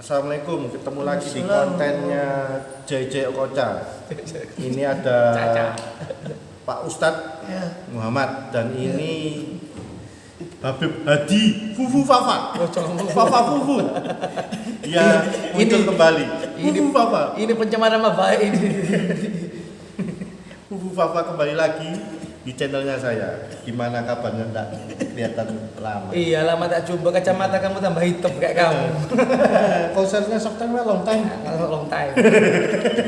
Assalamualaikum, ketemu lagi di kontennya JJ Okocha. Ini ada Pak Ustadz Muhammad dan ini Habib Hadi Fufu Fafa. Fafa Fufu. Dia muncul kembali. Fufu Fafa. Ini pencemaran nama baik ini. Fufu Fafa kembali lagi di channelnya saya. Gimana kabarnya? Enggak kelihatan lama. Iya, lama tak jumpa, kacamata kamu tambah hitam kayak kamu. Konsernya September long time. Long time.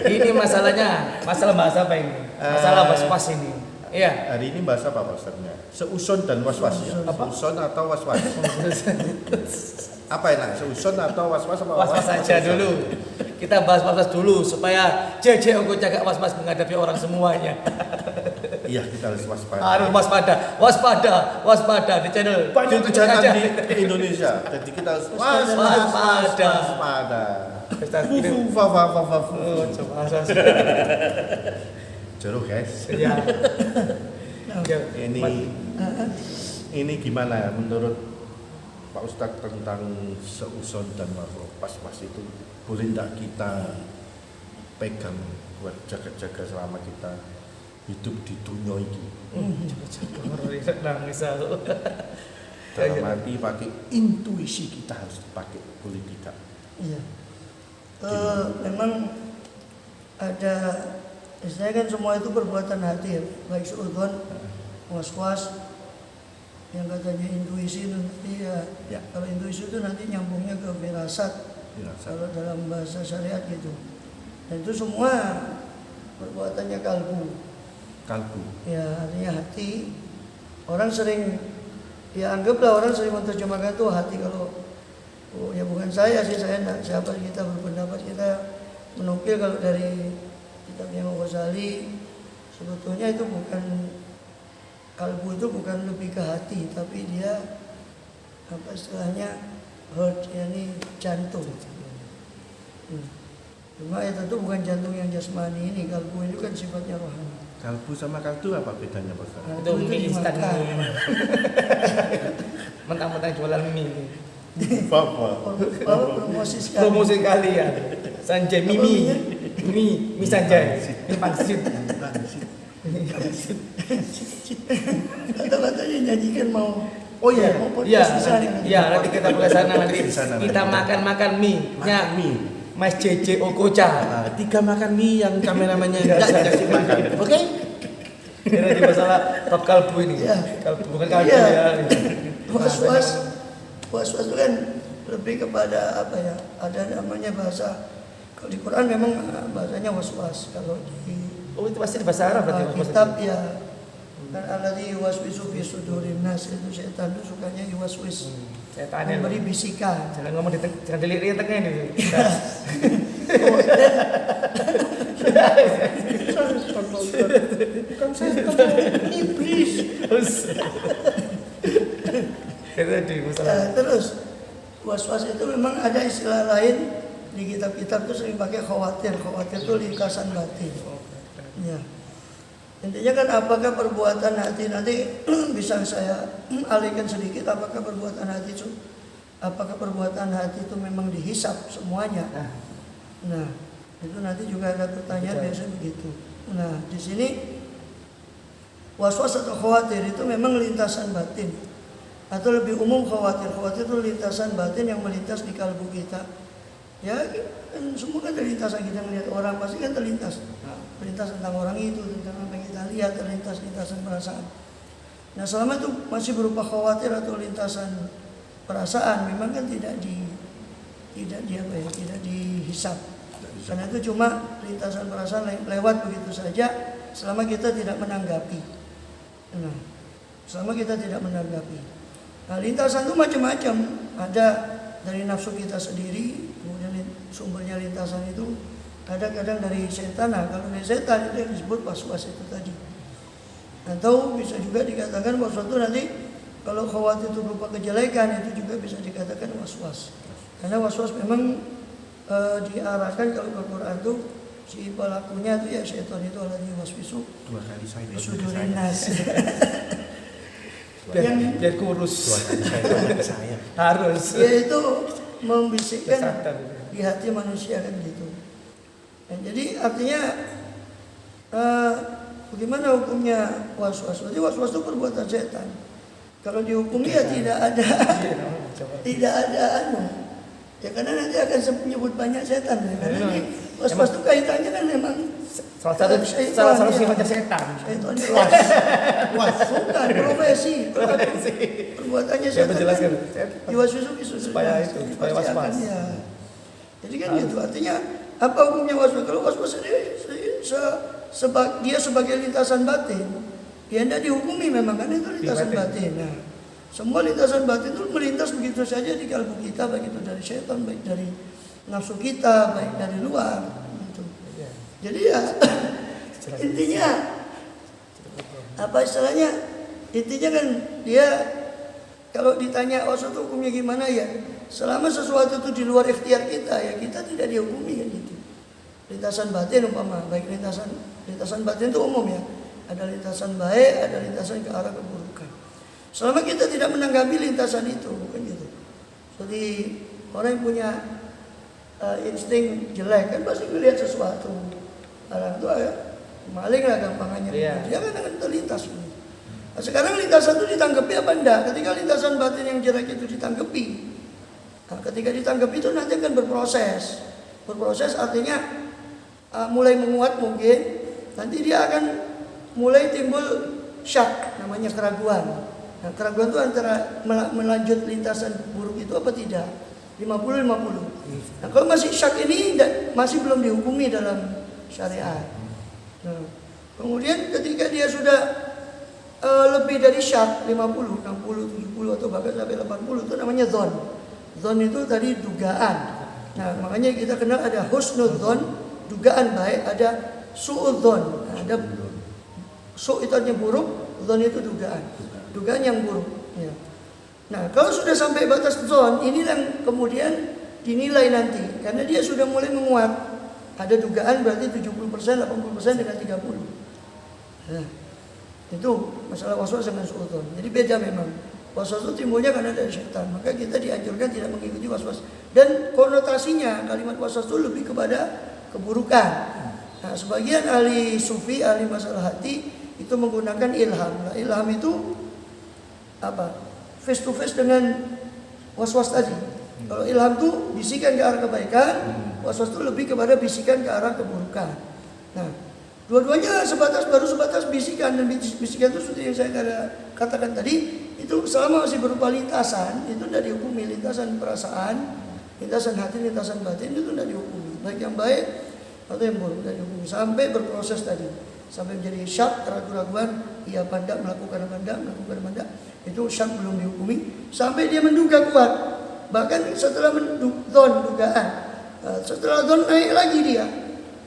Ini masalahnya, masalah bahasa apa ini? Masalah was-was ini. Iya. Hari ini bahasa apa Ustaznya? Seuson dan was-was ya? Seuson atau was-was? Apa enak? Seuson atau was-was apa? Was-was saja dulu. Kita bahas was-was dulu supaya JJ Okocha gak was-was menghadapi orang semuanya. Iya, kita harus waspada. Harus waspada di channel Banyak YouTube kejahatan saja. di Indonesia. Jadi kita harus waspada. Fufu Fafa Fafa. Coba Jero guys. Iya. Ini gimana ya menurut Pak Ustadz tentang seuson dan was-was itu boleh tidak kita pegang buat jaga-jaga selama kita hidup di dunia ini? Nangis aku. Dalam arti pakai intuisi kita harus dipakai, boleh tidak? Iya. Memang ada istilahnya kan semua itu perbuatan hati ya, baik suudzon, was-was, yang katanya intuisi itu nanti ya. Kalau intuisi itu nanti nyambungnya ke firasat. Kalau dalam bahasa syariat gitu. Dan itu semua perbuatannya kalbu. Ya, artinya hati. Orang sering ya anggaplah orang sering menerjemahkan itu hati. Kalau ya bukan saya sih, saya enggak, siapa kita berpendapat, kita menukil kalau dari kitab Imam Ghazali sebetulnya itu bukan kalbu, itu bukan lebih ke hati, tapi dia apa istilahnya heart, yakni jantung. Cuma ya tentu bukan jantung yang jasmani ini, kalbu itu kan sifatnya rohani. Kalbu sama kaldu apa bedanya Pak Ustaz? Itu mie instan. Mentang-mentang jualan mie. Fafa. Promosi sekali ya. Sanjay mie Sanjay. Mie pangsit. Kata-katanya nyanyikan mau. Oh iya. Iya, nanti kita ke sana nanti. Kita makan mie. Mas JJ Okocha. 3 makan mie yang kameramannya enggak dikasih makan. Oke? Ini di masalah top kalbu ini. Ya. Kalbu bukan kalbu ya. Was-was itu kan lebih kepada apa ya? Ada namanya bahasa, kalau di Quran memang bahasanya was-was. Kalau di itu pasti di bahasa Arab berarti. Kitab ya. Dan alladzi yuwaswisu fi sudurin nas, itu setan itu sukanya yuwaswis. Setan memberi bisikan. Jangan ngomong jangan dilirik tengah ini. Bukan setan, iblis. Terus was-was itu memang ada istilah lain di kitab-kitab itu sering pakai khawatir. Khawatir itu lintasan batin. Ya. Intinya kan apakah perbuatan hati, nanti bisa saya alihkan sedikit, apakah perbuatan hati itu memang dihisap semuanya. Nah, itu nanti juga ada pertanyaan biasa begitu. Nah, di sini was-was atau khawatir itu memang lintasan batin. Atau lebih umum khawatir itu lintasan batin yang melintas di kalbu kita. Ya, kan semua kan terlintasan, kita melihat orang pasti kan terlintas tentang orang itu, tentang apa yang kita lihat, lintasan perasaan. Nah, selama itu masih berupa khawatir atau lintasan perasaan, memang kan tidak dihisap. Karena itu cuma lintasan perasaan lewat begitu saja, selama kita tidak menanggapi. Nah, Nah, lintasan itu macam-macam. Ada dari nafsu kita sendiri, kemudian sumbernya lintasan itu kadang-kadang dari setan. Nah, kalau dari setan itu yang disebut was-was itu tadi. Atau bisa juga dikatakan was-was itu nanti kalau khawatir itu berupa kejelekan, itu juga bisa dikatakan was-was. Karena was-was memang diarahkan kalau ke Quran itu si pelakunya itu ya setan itu alladzi yuwaswisu 2 kali saya sudurin nas. Biar kurus. 2 kali saya harus. Ya itu membisikkan Sadar. di hati manusia kan gitu. Nah, jadi artinya bagaimana hukumnya waswas? Jadi waswas itu perbuatan setan. Kalau dihukumi ya tidak ada tidak ada anu. Ya karena nanti akan menyebut banyak setan ya. Karena ini waswas itu kaitannya kan memang Salah satu sifatnya setan. Syaitan was bukan profesi. Perbuatannya Saya setan. menjelaskan. Diwaswasi Supaya itu, supaya was-was. Ya. Jadi kan gitu artinya apa hukumnya waswas? Kalau waswas ini dia sebagai lintasan batin, dia tidak dihukumi memang kan itu lintasan batin. Nah, semua lintasan batin itu melintas begitu saja di kalbu kita, baik itu dari setan, baik dari nafsu kita, baik dari luar. Gitu. Jadi ya intinya apa istilahnya? Intinya kan dia kalau ditanya waswas itu hukumnya gimana ya? Selama sesuatu itu di luar ikhtiar kita ya kita tidak dihukumi kan gitu. Lintasan batin umpama, baik lintasan batin itu umum ya. Ada lintasan baik, ada lintasan ke arah keburukan. Selama kita tidak menanggapi lintasan itu, kan gitu. Jadi orang yang punya insting jelek kan pasti melihat sesuatu. Orang itu maling lah gampangannya. Dia kan akan terlintas. Nah, sekarang lintasan itu ditanggapi apa enggak? Ketika lintasan batin yang jelek itu ditanggapi, nah, ketika ditanggapi itu nanti akan berproses. Berproses artinya mulai menguat mungkin, nanti dia akan mulai timbul syak, namanya keraguan. Nah, keraguan itu antara melanjut lintasan buruk itu apa tidak? 50-50. Nah, kalau masih syak ini masih belum dihukumi dalam syariat. Nah, kemudian ketika dia sudah lebih dari syak 50, 60, 70 atau bahkan sampai 80 itu namanya dzon. Dzon itu tadi dugaan. Nah, makanya kita kenal ada husnudzon, dugaan baik, ada suudzon. Nah, ada su itu artinya buruk, dzon itu dugaan yang buruk. Ya. Nah, kalau sudah sampai batas dzon, ini yang kemudian dinilai nanti, karena dia sudah mulai menguat. Ada dugaan berarti 70%, 80% dengan 30. Nah, itu masalah waswas dengan suudzon. Jadi beda memang. Waswas itu timbulnya karena dari syaitan. Maka kita dianjurkan tidak mengikuti waswas. Dan konotasinya kalimat waswas itu lebih kepada keburukan. Nah, sebagian ahli sufi, ahli masalah hati itu menggunakan ilham. Nah, ilham itu apa? Face to face dengan waswas tadi. Kalau ilham itu bisikan ke arah kebaikan, waswas itu lebih kepada bisikan ke arah keburukan. Nah, dua-duanya baru sebatas bisikan, dan bisikan itu seperti yang saya katakan tadi, itu selama masih berupa lintasan, itu tidak dihukumi. Lintasan perasaan, lintasan hati, lintasan batin itu tidak dihukumi. Baik yang baik atau yang buruk tidak dihukumi. Sampai berproses tadi, sampai menjadi syak, keraguan, iya apa tidak, melakukan apa tidak, itu syak belum dihukumi. Sampai dia menduga kuat, bahkan setelah dugaan, setelah dzon naik lagi dia.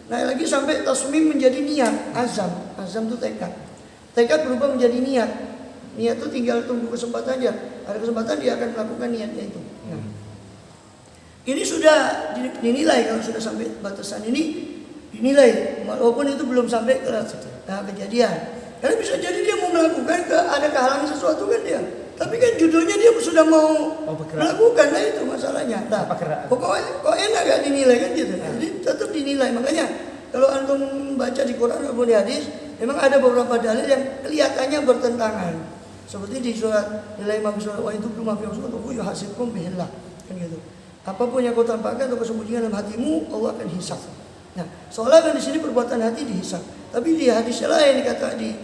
Naik lagi sampai tasmim menjadi niat, azam itu tekad berubah menjadi niat. Niat itu tinggal tunggu kesempatan aja. Ada kesempatan dia akan melakukan niatnya itu. Nah, ini sudah dinilai. Kalau sudah sampai batasan ini dinilai, walaupun itu belum sampai ke kejadian. Karena bisa jadi dia mau melakukan ada kehalangan sesuatu kan dia. Tapi kan judulnya dia sudah mau melakukan, nah itu masalahnya. Nah, kok enak gak dinilai kan gitu. Jadi tetap dinilai. Makanya kalau antum baca di Quran maupun di hadis, memang ada beberapa dalil yang kelihatannya bertentangan. Seperti di surat nilai imam surat wa itu belum mafi wa yuhasibkum bihillah kan gitu. Apapun yang kau tampakkan atau kesembunyian dalam hatimu, Allah akan hisab. Nah, soalnya kan di sini perbuatan hati dihisab. Tapi di hadis lain kata di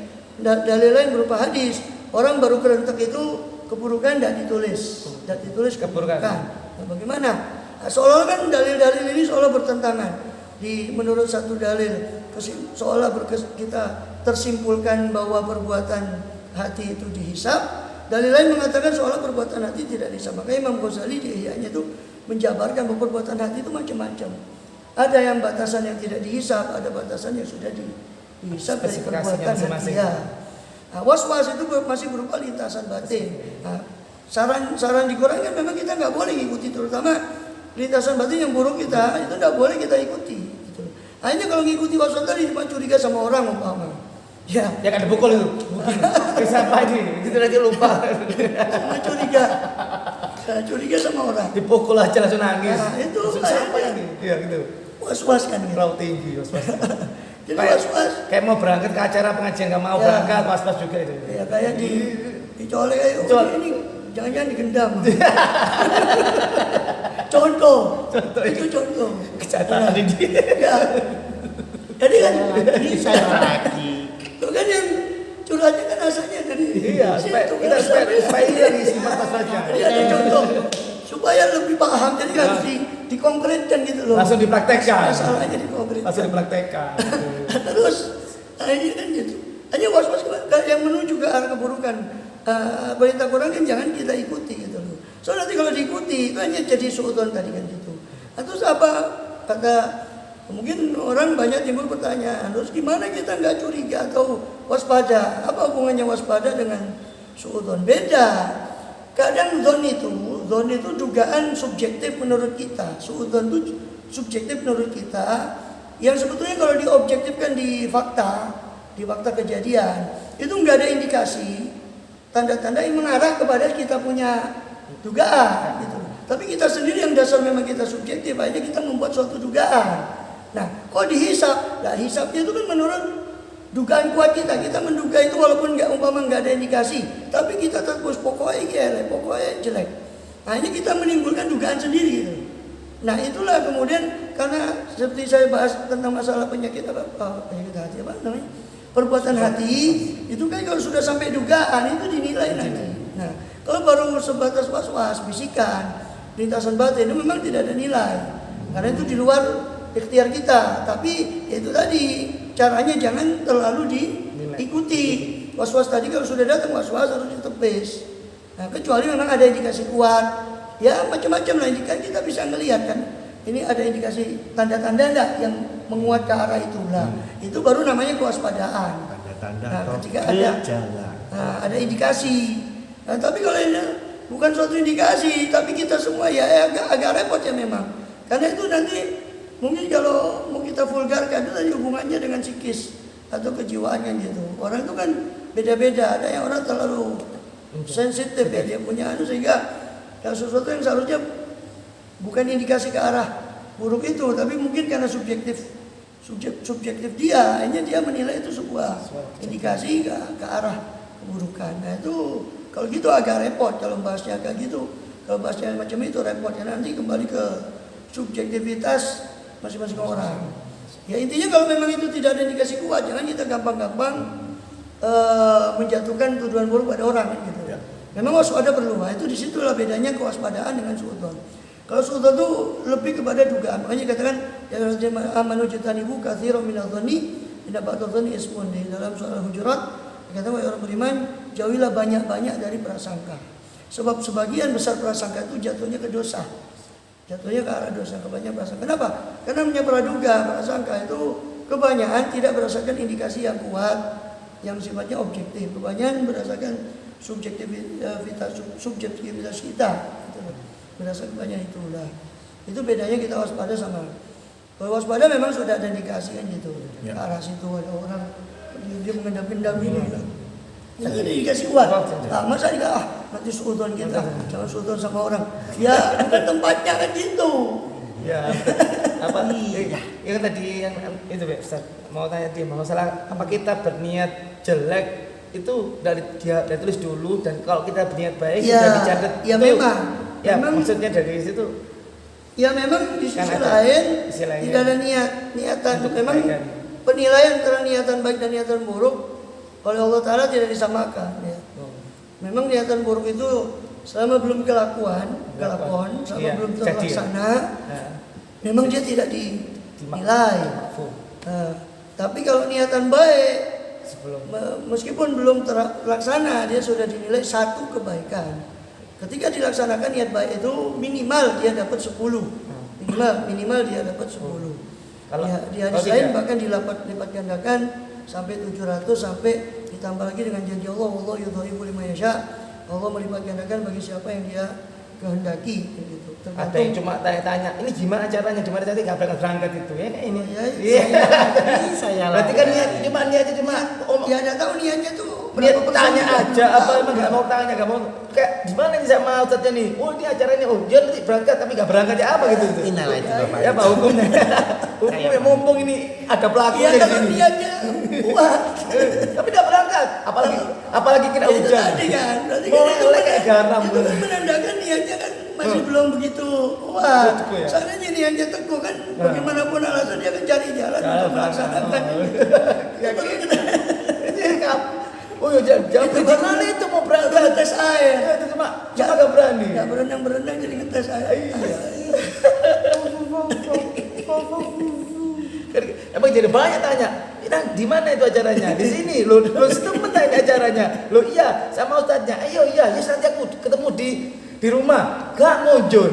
dalil lain berupa hadis, orang baru kerentek itu keburukan tidak ditulis keburukan. Nah, bagaimana? Nah, seolah kan dalil-dalil ini seolah bertentangan. Menurut satu dalil seolah kita tersimpulkan bahwa perbuatan hati itu dihisab. Dalil lain mengatakan seolah perbuatan hati tidak dihisab. Maka Imam Ghazali di Ihya'nya itu menjabarkan bahwa perbuatan hati itu macam-macam. Ada yang batasan yang tidak dihisab, ada batasan yang sudah dihisab dari perbuatan hati. Ya. Nah, waswas itu masih berupa lintasan batin. Nah, saran di Quran kan memang kita nggak boleh ikuti, terutama lintasan batin yang buruk kita itu nggak boleh kita ikuti. Gitu. Hanya kalau ngikuti waswas tadi cuma curiga sama orang umpama. Ya kan dipukul itu. Siapa ini? Itu nanti lupa. Cuma curiga. curiga sama orang. Dipukul aja langsung nangis. Nah, itu Langsung siapa akhirnya. ini? Iya gitu. Was-was kan gitu. Terlalu tinggi was-was. Jadi Kayak- was-was. Kayak mau berangkat ke acara pengajian nggak mau Ya. berangkat was-was juga itu. Ya kayak dicolek kayak Col. ini jangan-jangan digendam. Contoh. Itu contoh. Kejahatan ini. Ya. Jadi kan Ini saya lagi. itu kan yang curhatnya kan asalnya dari Iya, supaya situ kita kan sampai- supaya hilang isi was-wasnya. Jadi ada contoh supaya lebih paham jadi harus dikonkretkan gitu loh. Langsung dipraktekkan. Masalahnya dikonkretkan. Langsung dipraktekkan. Terus ini kan gitu. Hanya was-was yang menuju ke arah keburukan. Perintah Quran kan jangan kita ikuti gitu loh. So nanti kalau diikuti itu hanya jadi suudzon tadi kan gitu. Nah, terus apa kata mungkin orang banyak timbul pertanyaan, terus gimana kita nggak curiga atau waspada? Apa hubungannya waspada dengan suudzon? Beda. Kadang zon itu dugaan subjektif menurut kita. Suudzon itu subjektif menurut kita. Yang sebetulnya kalau diobjektifkan di fakta kejadian, itu nggak ada indikasi, tanda-tanda yang mengarah kepada kita punya dugaan gitu. Tapi kita sendiri yang dasar memang kita subjektif aja kita membuat suatu dugaan. Nah, kok dihisap? Nah, hisapnya itu kan menurut dugaan kuat kita. Kita menduga itu walaupun nggak ada indikasi, tapi kita terus pokoknya jelek, pokoknya jelek. Nah, ini kita menimbulkan dugaan sendiri gitu. Nah, itulah kemudian karena seperti saya bahas tentang masalah penyakit hati apa namanya? Perbuatan hati itu kan kalau sudah sampai dugaan itu dinilai nanti. Nah, kalau baru sebatas was-was, bisikan, lintasan batin itu memang tidak ada nilai. Karena itu di luar ikhtiar kita. Tapi itu tadi caranya jangan terlalu diikuti. Was-was tadi kalau sudah datang was-was harus ditepis. Nah, kecuali memang ada indikasi kuat. Ya macam-macam lah indikasi kita bisa melihat kan. Ini ada indikasi tanda-tanda enggak yang menguat ke arah itulah. Itu baru namanya kewaspadaan. Tanda-tanda Nah, atau ketika ada gejala. ada indikasi. Nah, tapi kalau ini bukan suatu indikasi, tapi kita semua ya agak repot ya memang. Karena itu nanti mungkin kalau mau kita vulgarkan itu tadi hubungannya dengan psikis atau kejiwaan kan gitu. Orang itu kan beda-beda. Ada yang orang terlalu sensitif ya dia punya sehingga yang sesuatu yang seharusnya bukan indikasi ke arah buruk itu, tapi mungkin karena subjektif dia, hanya dia menilai itu sebuah indikasi ke arah keburukan. Nah itu kalau gitu agak repot kalau bahasnya agak gitu. Kalau bahasnya macam itu repot ya nanti kembali ke subjektivitas masing-masing orang. Ya intinya kalau memang itu tidak ada indikasi kuat, jangan kita gampang-gampang menjatuhkan tuduhan buruk pada orang gitu. Memang waspada perlu, itu disitulah bedanya kewaspadaan dengan suudzon. Kalau suudzon itu lebih kepada dugaan. Makanya katakan ya amanu jatanibu katsiran minadh-dhanni inna ba'dadh-dhanni ismun. Di dalam surah Al-Hujurat dikatakan wahai orang beriman, jauhilah banyak-banyak dari prasangka. Sebab sebagian besar prasangka itu jatuhnya ke dosa. Jatuhnya ke arah dosa, kebanyakan prasangka. Kenapa? Karena punya praduga, prasangka itu kebanyakan tidak berdasarkan indikasi yang kuat, yang sifatnya objektif. Kebanyakan berdasarkan subjektivitas kita gitu. Berdasarkan banyak itulah. Itu bedanya kita waspada sama. Kalau waspada memang sudah ada indikasi kan gitu. Ke arah situ ada orang dia mengendap-endap ini. Itu ada indikasi kuat. Nah, masa nanti suudzon kita, jangan suudzon sama orang. Ya, bukan tempatnya kan gitu. Ya, apa? Yang tadi yang itu Ustaz, mau tanya dia masalah apa kita berniat jelek itu dari tulis dulu dan kalau kita berniat baik ya, sudah dicatat. Ya itu, memang. Ya memang, maksudnya dari situ. Ya memang di sisi Kan lain istilahnya tidak ada niatan. untuk Memang kebaikan. penilaian antara niatan baik dan niatan buruk oleh Allah Taala tidak disamakan. Ya. Memang niatan buruk itu selama belum kelakon, selama iya, belum jadi. terlaksana, Nah, memang dia tidak dinilai. Nah, tapi kalau niatan baik meskipun belum terlaksana dia sudah dinilai satu kebaikan. Ketika dilaksanakan niat baik itu minimal dia dapat 10. Minimal dia dapat 10. Kalau Ya, di hadis lain bahkan lipat gandakan sampai 700 sampai ditambah lagi dengan janji Allah, wallahu yudhaifu liman yasha. Allah melipat gandakan bagi siapa yang dia kehendaki gitu. ada yang cuma tanya-tanya, ini gimana caranya, gimana caranya nggak berangkat itu ya kayak ini. Iya. Saya Berarti kan niatnya cuma Ya enggak tahu niatnya tuh niat berapa tanya persen. aja apa emang nggak mau tanya, nggak mau kayak gimana nih sama ustadznya nih? Oh ini acaranya, oh dia nanti berangkat tapi nggak berangkat ya apa gitu? Inilah itu Bapak. Ya apa hukumnya? Hukumnya mumpung ini ada Ya pelakunya di kalau sini. niatnya kuat. Tapi nggak berangkat, apalagi kena Itu hujan. tadi kan, berarti Mau kan itu oleh kayak garam. itu kan menandakan niatnya kan masih belum begitu kuat. Teguh ya? Seandainya niatnya teguh kan, bagaimanapun alasan dia akan cari jalan untuk melaksanakan. Ya oh ya jangan Itu gimana itu mau berangkat? ngetes air. Itu cuma nggak berani. Nggak berenang jadi ngetes air. Emang jadi banyak tanya, di mana itu acaranya? Di sini, lo temen tanya acaranya. Lo iya sama ustadznya. Ayo iya, ya nanti aku ketemu di rumah. Gak ngojol.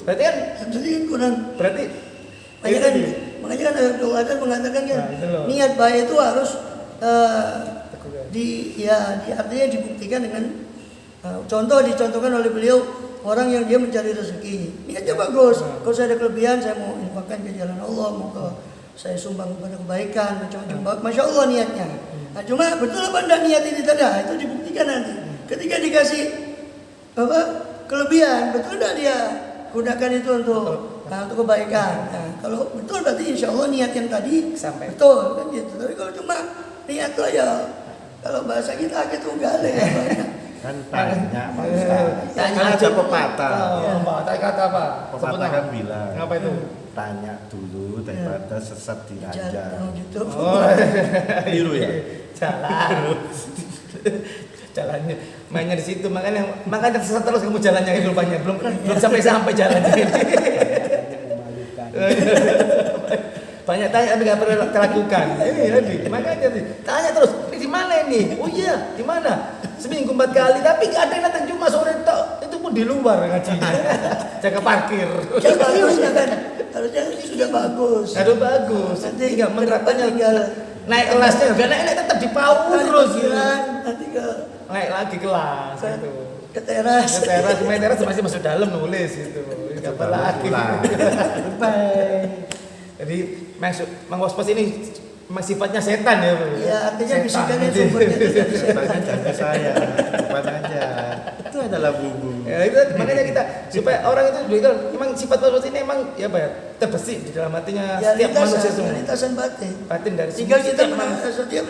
Berarti kan, Jadi kan kurang. berarti Makanya kan ada doa mengatakan kan Nah, itu loh. niat baik itu harus artinya dibuktikan dengan dicontohkan oleh beliau orang yang dia mencari rezeki. Niatnya bagus. Kalau saya ada kelebihan saya mau infakkan ke jalan Allah, mau saya sumbang kepada kebaikan, macam-macam. Masya Allah niatnya. Nah, cuma betul apa enggak niat ini tidak? Itu dibuktikan nanti. Ketika dikasih kelebihan, betul enggak dia gunakan itu untuk kebaikan. Nah, kalau betul berarti insya Allah niat yang tadi Sampai. betul kan gitu. Tapi kalau cuma niat tuh ya kalau bahasa kita akeh tunggal ya. Kan tanya Pak Ustaz. Tanya Kan ada aja. pepatah. Tanya kata apa? Pepatah kan bilang. Apa itu? Tanya dulu daripada sesat di Jalan ranjang. gitu. Oh, Biru ya. jalan. Jalannya mainnya di situ, makanya sesat terus kamu jalannya ini rupanya belum sampai jalannya ini. Banyak tanya tapi nggak pernah terlakukan. Ini tadi makanya tanya terus, ini di mana ini? Oh iya, di mana? Seminggu 4 kali, tapi nggak ada yang datang cuma sore tok. Itu pun di luar ngajinya. Jaga parkir. Ya bagus ya kan. Harusnya sudah bagus. Aduh bagus. Nanti Tinggal menerapkannya tinggal naik kelasnya, nggak naik tetap di PAUD terus. nanti Naik lagi kelas ke, gitu. ke teras. Main teras masih masuk dalam nulis gitu. Nggak apa lagi. pulang. Bye. Jadi Mang Waspos ini memang sifatnya setan ya, Bro. Ya artinya Setan. bisikannya sumbernya itu dari setan. Tanya jangan ke saya, bukan aja. Itu adalah bubu. Ya itu makanya kita supaya orang itu juga memang sifat waswas ini emang ya apa ya terbesit di dalam hatinya Ya setiap manusia semua. lintasan batin. Batin dari Tinggal kita setiap manusia. setiap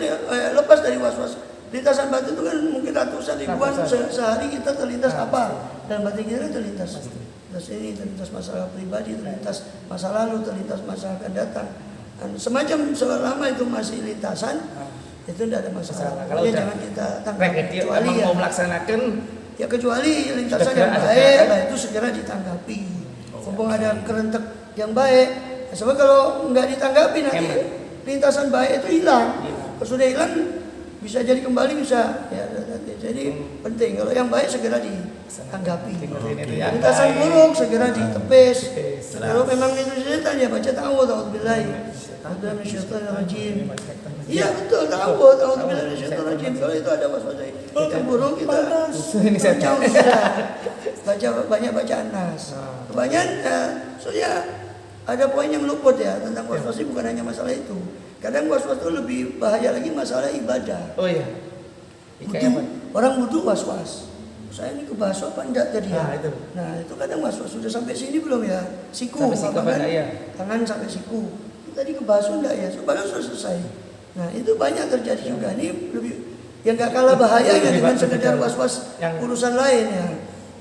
lepas dari was-was. Lintasan batin itu kan mungkin ratusan ribuan Ratusan. sehari kita terlintas Nah, apa dan batin kita terlintas. Terlintas ini terlintas masalah pribadi, terlintas masa lalu, terlintas masa akan datang. Dan semacam selama itu masih lintasan itu tidak ada masalah. Kalau Ya, udah jangan kita tangkap Rakyat dia kecuali emang ya. mau melaksanakan Ya kecuali lintasan Sudah yang ada baik, gerakan. nah itu segera ditanggapi. Mumpung ada kerentek yang baik, nah, sebab kalau nggak ditanggapi nanti Hemat. lintasan baik itu hilang. Kalau sudah hilang bisa jadi kembali bisa. Ya, jadi penting kalau yang baik segera ditanggapi. dengerin itu ya. Lintasan buruk segera ditepis. Tepis. Kalau memang itu setan ya baca ta'awudz a'udzubillahi minasyaitonirrajim. Iya betul ta'awudz a'udzubillahi minasyaitonirrajim. Kalau itu ada was-was yang buruk kita ini setan. banyak bacaan nas. Kebanyakan soalnya ada poin yang luput ya tentang was-was ini bukan hanya masalah itu. Kadang was-was itu lebih bahaya lagi masalah ibadah. Oh iya. Kayak Wudu, apa? orang wudu was-was. Saya ini kebasuh apa enggak tadi ya? Nah, itu. Nah, itu kadang was-was sudah sampai sini belum ya? Siku, Sampai siku apa kan? enggak ya? Tangan sampai siku. Tadi kebasuh enggak ya? Padahal sudah selesai. Nah, itu banyak terjadi juga. Ini lebih yang enggak kalah bahayanya Lebih dengan banyak sekedar terjadi. was-was Yang- urusan lain ya.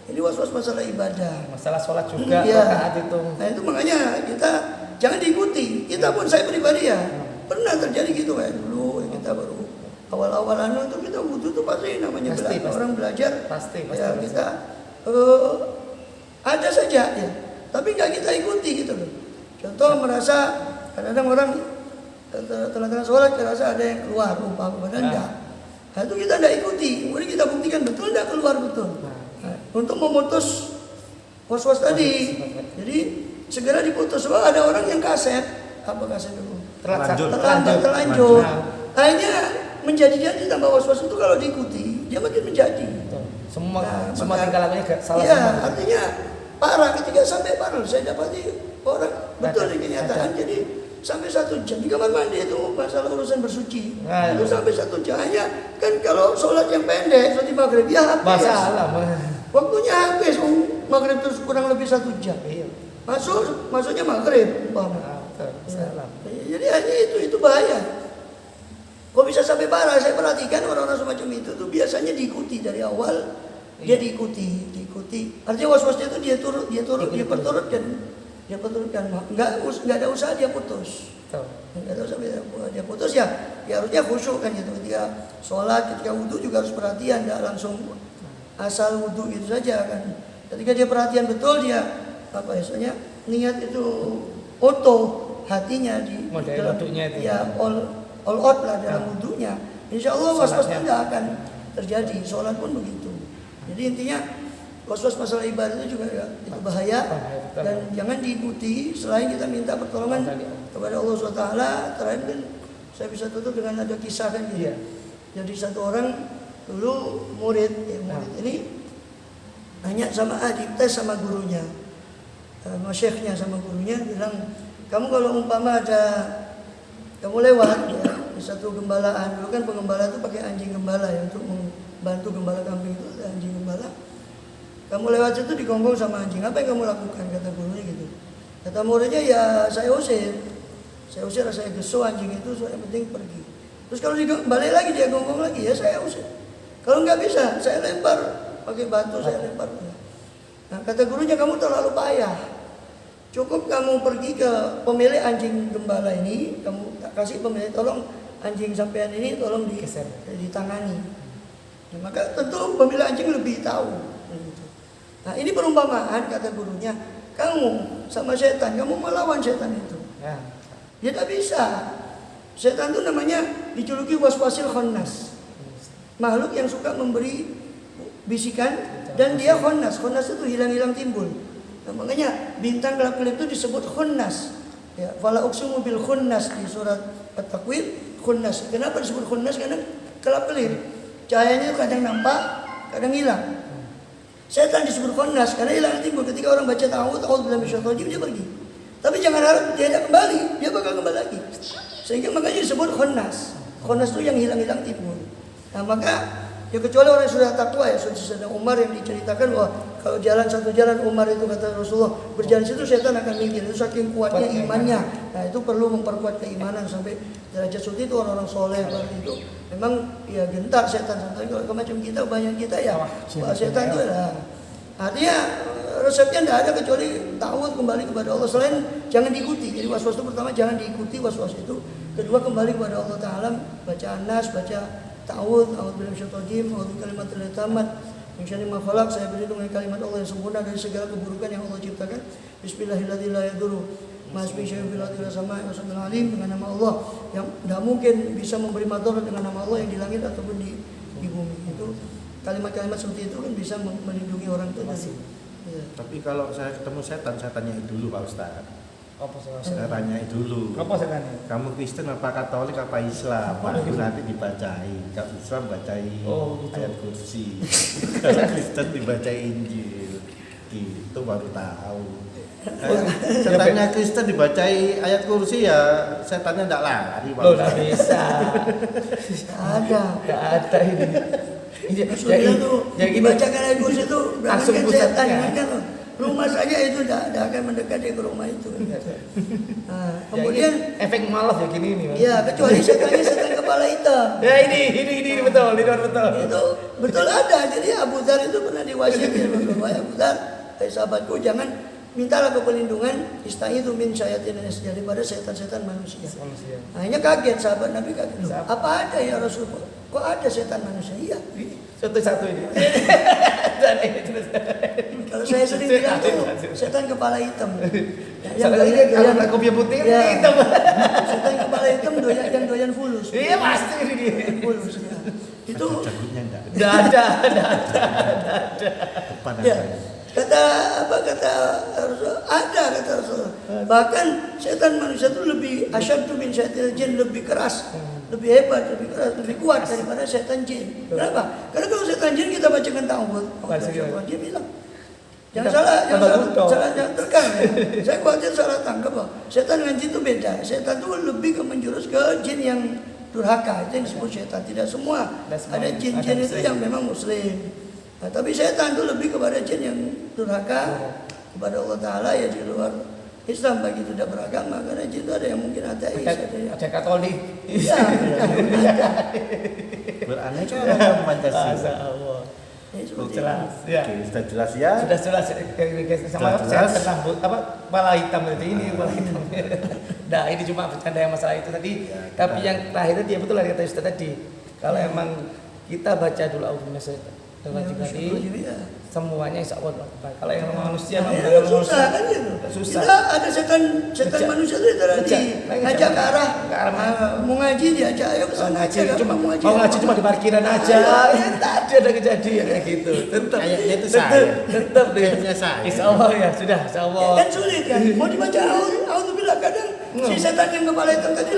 Ini was-was masalah ibadah. Masalah sholat juga, Iya. rakaat itu. Nah itu makanya kita jangan diikuti. Kita pun saya pribadi ya pernah terjadi gitu kayak dulu kita baru awal-awal itu kita butuh tuh pasti namanya Pasti, pasti. orang belajar. Pasti. Ya kita ada saja ya, tapi nggak kita ikuti gitu loh. Contoh merasa kadang-kadang orang tengah-tengah sholat merasa ada yang keluar padahal enggak. Nah itu kita enggak ikuti. Kemudian kita buktikan betul enggak keluar betul. Nah, untuk memutus was-was tadi. Jadi segera diputus. Sebab ada orang yang kaset. Apa kaset itu? Terlanjur. Akhirnya menjadi-jadi tambah was-was itu kalau diikuti dia makin menjadi. Semua maka- tingkah lakunya salah Iya, semua. artinya parah ketika sampai parah. Saya dapati orang betul ini kenyataan. Jadi sampai 1 jam di kamar mandi itu masalah urusan bersuci. Nah, itu sampai 1 jam hanya kan kalau sholat yang pendek seperti maghrib ya habis. Masalah. Waktunya habis, maghrib itu kurang lebih 1 jam. Iya. Masuknya maghrib, umpama. Salam. Jadi hanya itu bahaya. Kok bisa sampai parah? Saya perhatikan orang-orang semacam itu tuh biasanya diikuti dari awal. Dia diikuti. Artinya was-wasnya itu dia perturutkan. Nggak ada usaha dia putus. Nggak ada usaha dia putus ya harusnya khusyuk kan gitu. Ketika sholat, ketika wudhu juga harus perhatian. Nggak langsung asal wudhu itu saja kan. Ketika dia perhatian betul dia niat itu auto hatinya di model wudhunya itu. Ya all out lah dalam wudhunya. Insya Allah was-wasnya nggak akan terjadi. Sholat pun begitu. Jadi intinya was-was masalah ibadah itu juga ya, itu bahaya dan jangan diikuti. Selain kita minta pertolongan kepada Allah SWT. Terakhir kan saya bisa tutup dengan ada kisah kan gitu. Jadi satu orang dulu murid ini nanya sama tes sama gurunya, syekhnya sama gurunya bilang, kamu kalau umpama kamu lewat ya, di satu gembalaan. Dulu kan pengembala itu pakai anjing gembala ya, untuk membantu gembala kambing itu ada anjing gembala. Kamu lewat situ digonggong sama anjing, apa yang kamu lakukan? Kata gurunya gitu. Kata muridnya, ya saya usir, saya gesu anjing itu, yang penting pergi. Terus kalau balik lagi dia gonggong lagi, ya saya usir. Kalau nggak bisa, saya lempar pakai batu, saya lempar. Nah, kata gurunya, kamu terlalu payah. Cukup kamu pergi ke pemilik anjing gembala ini, kamu kasih pemilik, tolong anjing sampean ini tolong ditangani. Nah, maka tentu pemilik anjing lebih tahu. Nah, ini perumpamaan kata gurunya, kamu sama setan, kamu melawan setan itu. Ya tidak bisa. Setan itu namanya dijuluki waswasil khannas. Makhluk yang suka memberi bisikan dan dia khannas. Khannas itu hilang-hilang timbul. Nah, makanya bintang kelap-kelip itu disebut khunnas. Ya, fala uqsimu bil khunnas di surat At-Takwir, khunnas. Kenapa disebut khunnas? Karena kelap-kelip. Cahayanya kadang nampak, kadang hilang. Setan disebut khunnas karena hilang timbul ketika orang baca ta'awudz billahi dia pergi. Tapi jangan harap dia tidak kembali, dia bakal kembali lagi. Sehingga makanya disebut khunnas. Khunnas itu yang hilang-hilang timbul. Nah, maka ya kecuali orang yang sudah takwa ya, sudah Umar yang diceritakan bahwa kalau satu jalan Umar itu kata Rasulullah, berjalan situ setan akan minggir. Itu saking kuatnya imannya. Nah, itu perlu memperkuat keimanan sampai derajat seperti itu orang-orang soleh seperti itu. Memang ya gentar setan. Kalau macam kita banyak kita ya setan itu ya. Artinya resepnya tidak ada kecuali ta'awudz, kembali kepada Allah. Selain jangan diikuti. Jadi was-was itu pertama jangan diikuti was-was itu. Kedua kembali kepada Allah Ta'ala, baca An-Nas, baca ta'awudz, a'udzu billahi minasyaitonir rajim, a'udzu bikalimatil tammah min syarri ma khalaq. Saya berlindung dengan kalimat Allah yang sempurna dari segala keburukan yang Allah ciptakan. Bismillahirrahmanirrahim, la yadurru ma ismihi syai'un fil ardi wala samaa'i wa samiul alim. Dengan nama Allah yang tidak mungkin bisa memberi madarat dengan nama Allah yang di langit ataupun di bumi. Itu kalimat-kalimat seperti itu kan bisa melindungi orang itu. Ya. Tapi kalau saya ketemu setan, saya tanya dulu Pak Ustaz. Apa Saya tanya dulu. Apa setan? Kamu Kristen apa Katolik apa Islam? Baru nanti dibacai. Kalau Islam bacai ayat kursi. Kalau Kristen dibacai Injil. Itu baru tahu. Setannya Kristen dibacai ayat kursi ya setannya tidak lari Pak Loh, Ustaz. tidak bisa. Nggak ada ini. Maksudnya tuh dibacakan ayat kursi itu langsung kan pusat setan ya. kan rumah saja itu tidak akan mendekati ke rumah itu. Nah, kemudian efek malas ya gini ini. ya kecuali setannya setan kepala hitam. Ya ini betul, betul. Itu betul ada. Jadi Abu Dzar itu pernah diwasiatin bahwa Abu Dzar, sahabatku, jangan mintalah perlindungan itu min syayatin daripada setan-setan manusia. Akhirnya kaget sahabat Nabi kaget. Apa ada ya Rasulullah? Kok ada setan manusia? Iya. Satu-satu ini. Kalau saya sering bilang tuh setan kepala hitam. Yang doyan kopi putih hitam. Setan kepala hitam yang doyan fulus. Iya pasti ini dia. Fulus. Ya. Itu jagungnya enggak. Enggak ada. Depan ya. ada. Kata Rasulullah. Bahkan setan manusia itu lebih asyaddu min syaitanil jin, lebih keras, lebih hebat, lebih keras, lebih kuat daripada setan jin. Kenapa? Karena kalau setan jin kita bacakan ta'awudz, dia bilang. Jangan salah terkam ya. Saya khawatir salah tangkap bahwa setan dengan jin itu beda. Setan itu lebih menjurus ke jin yang durhaka, itu yang disebut setan. Tidak semua. Ada jin-jin itu yang memang muslim. Nah, tapi setan itu lebih kepada jin yang durhaka kepada Allah Ta'ala ya di luar Islam, bagi tidak beragama, karena jin itu ada yang mungkin ateis, ada yang Ada Katolik. iya, Beraneka ragam Pancasila. Masya Allah. ya, seperti Jelas. itu. Ya. Oke, sudah jelas ya. Sudah jelas sama Sudah saya jelas. rambut apa kepala hitam itu ini kepala hitam. Nah, ini cuma bercanda yang masalah itu tadi. Ya, Tapi kita- yang terakhir tadi betul lah kata Ustaz tadi. Kalau emang kita baca dulu auzubillahi tadi Ya, semuanya insya Allah berlaku. Kalau yang manusia Nah, memang ya, benar-benar susah kan gitu. Susah. Kita ada setan Ngejak. manusia itu Ngejak. ngajak ke arah Ke arah mana? mau ngaji diajak ayo ke sana aja, Cuma mau mau ngaji cuma di parkiran aja. Ya, tadi ada kejadian kayak gitu. Tetap Kayaknya itu tetap saya. tetap deh. Kayaknya saya. Insya Allah ya sudah insya Allah. kan sulit kan, mau dibaca auzubillah kadang si setan yang kepala hitam tadi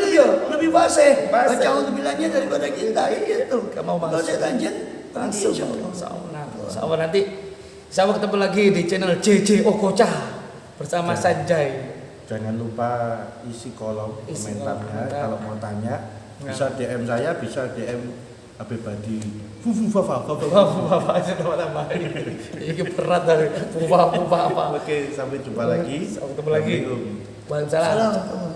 lebih fasih Fasih. baca auzubillahnya daripada kita kan gitu. Gak mau Kalau masuk. setan jin Langsung. insya Allah. Insya Allah nanti insya Allah ketemu lagi di channel JJ Okocha bersama Sanjay. Jangan lupa isi kolom Isi komentarnya. kolom komentar. Kalau mau tanya Ya. bisa DM saya, bisa DM Habib Badi. Bapak aja teman-teman. Ini berat dari apa. Oke, sampai jumpa lagi. Sampai ketemu lagi. Assalamualaikum. Waalaikumsalam. Salam.